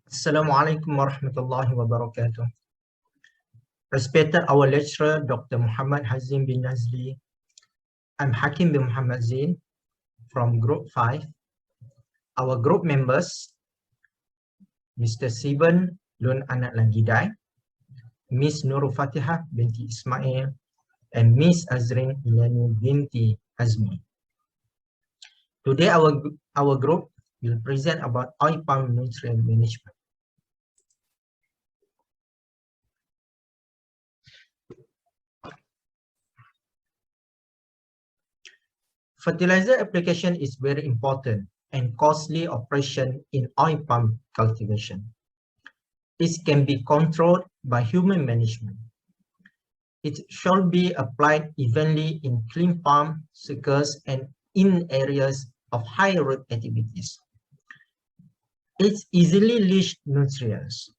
Assalamualaikum warahmatullahi wabarakatuh. Respected our lecturer, Dr. Muhammad Hazim bin Nazli. I'm Hakim bin Muhammad Zain from Group 5. Our group members, Mr. Siban Lun Anak Langidai, Miss Nurul Fatihah binti Ismail, and Miss Azreen Illany binti Azmi. Today our group will present about oil palm nutrient management. Fertilizer application is very important and costly operation in oil palm cultivation. This can be controlled by human management. It should be applied evenly in clean palm circles and in areas of high root activities. It's easily leached nutrients.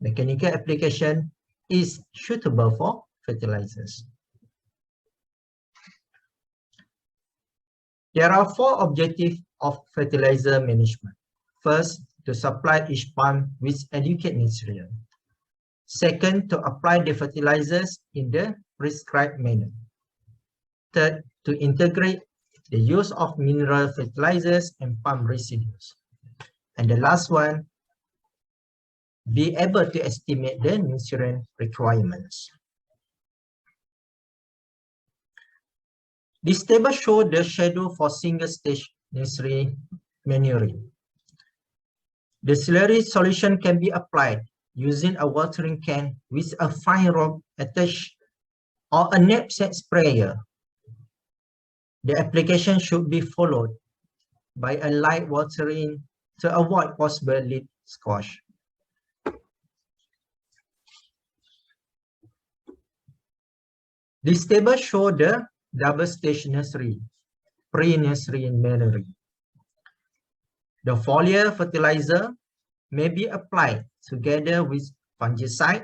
Mechanical application is suitable for fertilizers. There are four objectives of fertilizer management. First, to supply each palm with adequate nutrient. Second, to apply the fertilizers in the prescribed manner. Third, to integrate the use of mineral fertilizers and palm residues. And the last one, be able to estimate the nutrient requirements. This table shows the schedule for single-stage nursery manuring. The slurry solution can be applied using a watering can with a fine rope attached or a knapsack sprayer. The application should be followed by a light watering to avoid possible leaf squash. This table shows the double-stage nursery, pre-nursery manuring. The foliar fertilizer may be applied together with fungicide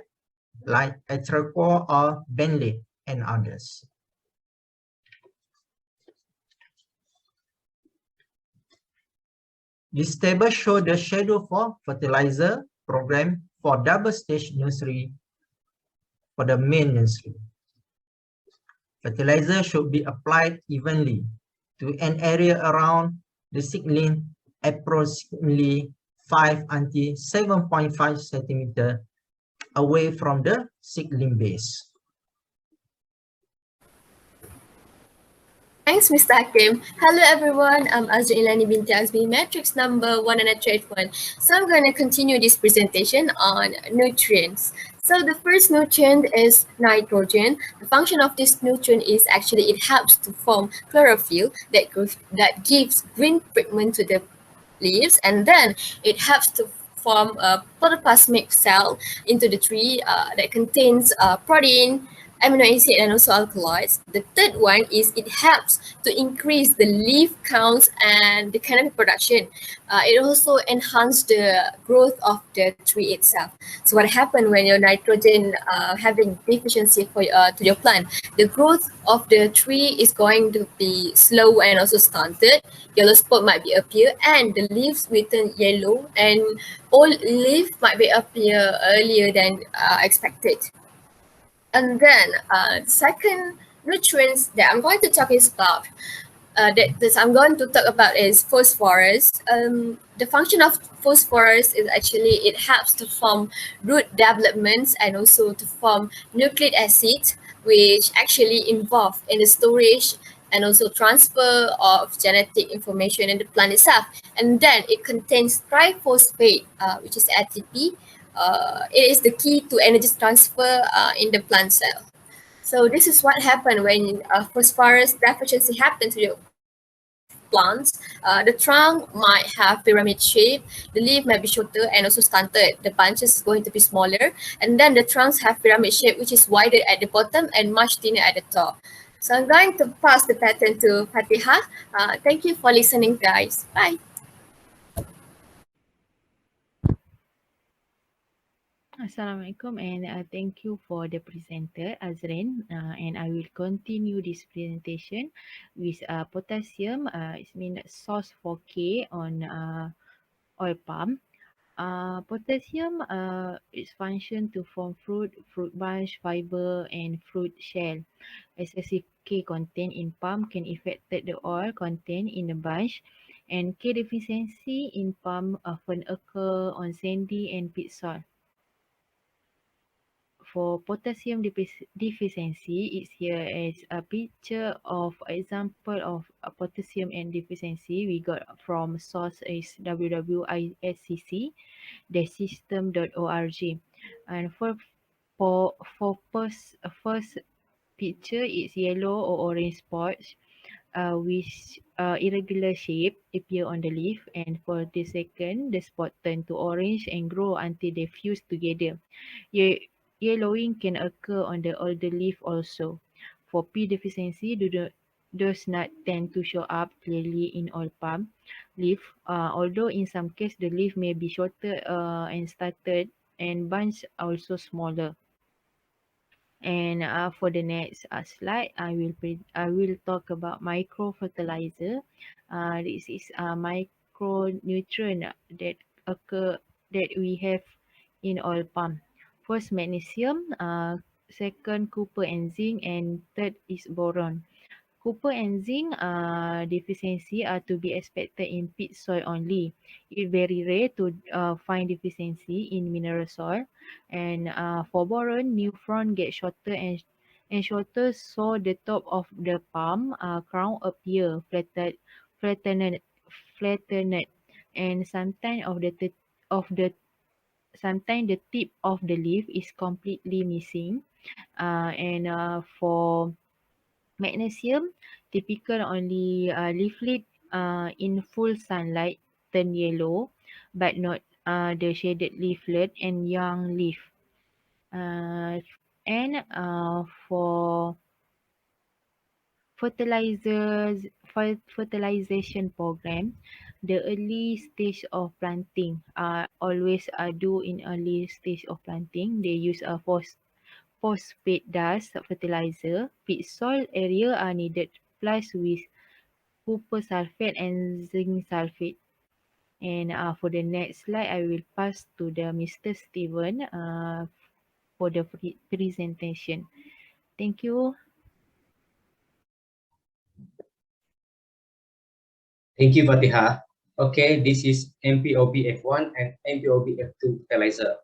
like atracor or benlate and others. This table shows the schedule for fertilizer program for double-stage nursery for the main nursery. Fertilizer should be applied evenly to an area around the seedling, approximately 5 until 7.5 cm away from the seedling base. Thanks, Mr. Hakim. Hello, everyone. I'm Azreen Illany binti Azmi, matrix number 181. So I'm going to continue this presentation on nutrients. So the first nutrient is nitrogen. The function of this nutrient is actually it helps to form chlorophyll that gives green pigment to the leaves, and then it helps to form a protoplasmic cell into the tree that contains protein, amino acid, and also alkaloids. The third one is it helps to increase the leaf counts and the canopy production. It also enhances the growth of the tree itself. So what happens when your nitrogen having deficiency for to your plant? The growth of the tree is going to be slow and also stunted. Yellow spot might be appear, and the leaves will turn yellow, and old leaf might be appear earlier than expected. And then second nutrients that I'm going to talk is about I'm going to talk about is phosphorus. The function of phosphorus is actually it helps to form root developments and also to form nucleic acid, which actually involve in the storage and also transfer of genetic information in the plant itself. And then it contains triphosphate, which is ATP. It is the key to energy transfer in the plant cell. So this is what happened when phosphorus deficiency happens to your plants. The trunk might have pyramid shape, the leaf might be shorter and also stunted. The branches is going to be smaller, and then the trunks have pyramid shape, which is wider at the bottom and much thinner at the top. So I'm going to pass the pattern to Fatihah. Thank you for listening, guys. Bye. Assalamualaikum, and thank you for the presenter Azreen, and I will continue this presentation with potassium. It means source for K on oil palm. Potassium its function to form fruit bunch, fiber, and fruit shell. Excessive K content in palm can affect the oil content in the bunch, and K deficiency in palm often occur on sandy and peat soil. For potassium deficiency, it's here as a picture of example of a potassium and deficiency we got from source is www.iscc thesystem.org. And for first picture is yellow or orange spots with irregular shape appear on the leaf, and for the second the spot turn to orange and grow until they fuse together. Yellowing can occur on the older leaf also. For P deficiency does not tend to show up clearly in all palm leaf, although in some cases the leaf may be shorter and started and bunch also smaller. And for the next slide, I will talk about micro fertilizer. This is a micronutrient that occur that we have in oil palm. First magnesium, second copper and zinc, and third is boron. Copper and zinc deficiency are to be expected in peat soil only. It's very rare to find deficiency in mineral soil. And for boron, new frond get shorter and shorter, so the top of the palm crown appear flattened, flattened, and sometimes the tip of the leaf is completely missing. And for magnesium, typical only leaflet in full sunlight turn yellow, but not the shaded leaflet and young leaf. And for fertilization program, the early stage of planting always do in early stage of planting. They use a phosphate dust fertilizer. Peat soil area are needed plus with copper sulfate and zinc sulfate. And for the next slide, I will pass to the Mr. Steven for the presentation. Thank you. Thank you, Fatihah. Okay, this is MPOB-F1 and MPOB-F2 fertilizer.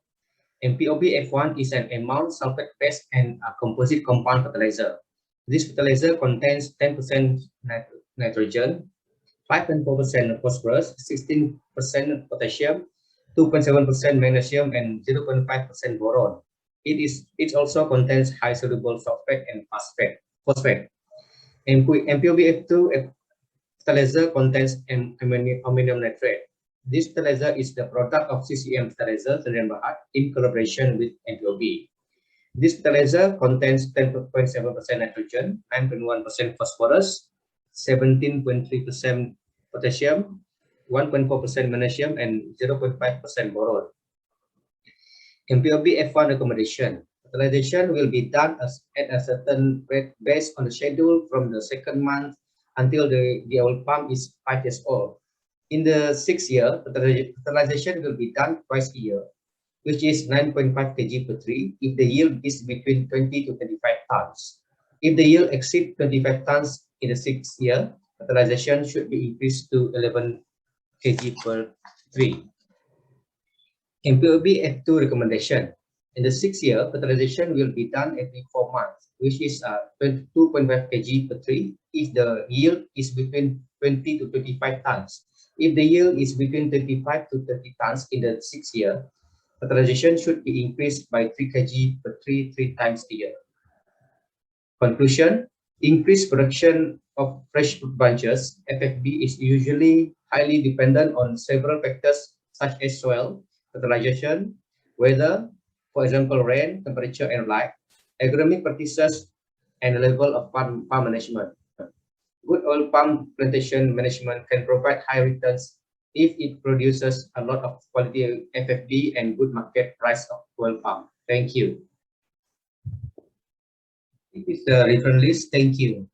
MPOB-F1 is an amount sulfate-based and a composite compound fertilizer. This fertilizer contains 10% nitrogen, 5.4% phosphorus, 16% potassium, 2.7% magnesium, and 0.5% boron. It also contains high soluble sulfate and phosphate. MPOB-F2 fertilizer contains ammonium nitrate. This fertilizer is the product of CCM fertilizer Mohd in collaboration with MPOB. This fertilizer contains 10.7% nitrogen, 9.1% phosphorus, 17.3% potassium, 1.4% magnesium, and 0.5% boron. MPOB F1 recommendation. Fertilization will be done at a certain rate based on the schedule from the second month until the oil palm is 5 years old. In the 6th year, fertilization will be done twice a year, which is 9.5 kg per tree if the yield is between 20 to 25 tons. If the yield exceeds 25 tons in the 6th year, fertilization should be increased to 11 kg per tree. MPOB F2 recommendation. In the 6th year, fertilization will be done every 4 months, which is 22.5 kg per tree if the yield is between 20 to 25 tons. If the yield is between 25 to 30 tons in the 6th year, fertilization should be increased by 3 kg per tree 3 times a year. Conclusion: increased production of fresh fruit bunches, FFB, is usually highly dependent on several factors such as soil, fertilization, weather, for example, rain, temperature, and light, agronomic practices, and the level of farm management. Good oil palm plantation management can provide high returns if it produces a lot of quality FFB and good market price of oil palm. Thank you. This is the reference list. Thank you.